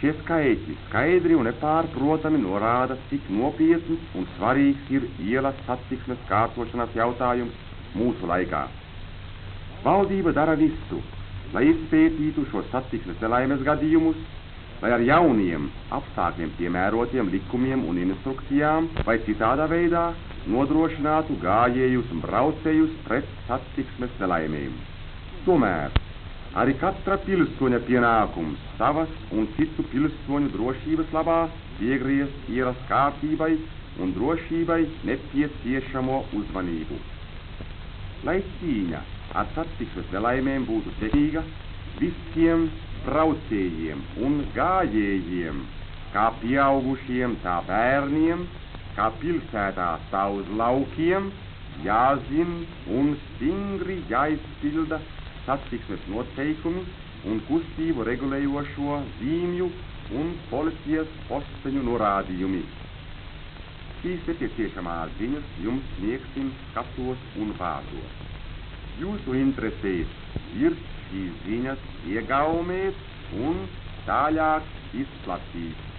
Šie skaitļi skaidri un nepārprotami norāda, cik nopietns un svarīgs ir ielas satiksmes kārtošanas jautājums mūsu laikā. Valdība dara visu, lai izpētītu šo satiksmes nelaimes gadījumus, lai ar jauniem apstākļiem piemērotiem likumiem un instrukcijām vai citādā veidā nodrošinātu gājējus un braucējus pret satiksmes nelaimēm. Tomēr arī katra pilsoņa pienākums savas un citu pilsoņu drošības labā piegriezt ielas kārtībai un drošībai nepieciešamo uzmanību. Lai cīņa ar satiksmes nelaimēm būtu sekmīga, visiem braucējiem un gājējiem, kā pieaugušiem, tā bērniem, kā pilsētās, tā uz laukiem, jāzina un stingri jāizpilda satiksmes noteikumi un kustību regulējošo zīmju un policijas posteņu norādījumi. Šīs nepieciešamās ziņas jums sniegsim skatos un vārdos. Jūsu interesēs ir šīs ziņas iegaumēt un tālāk izplatīt.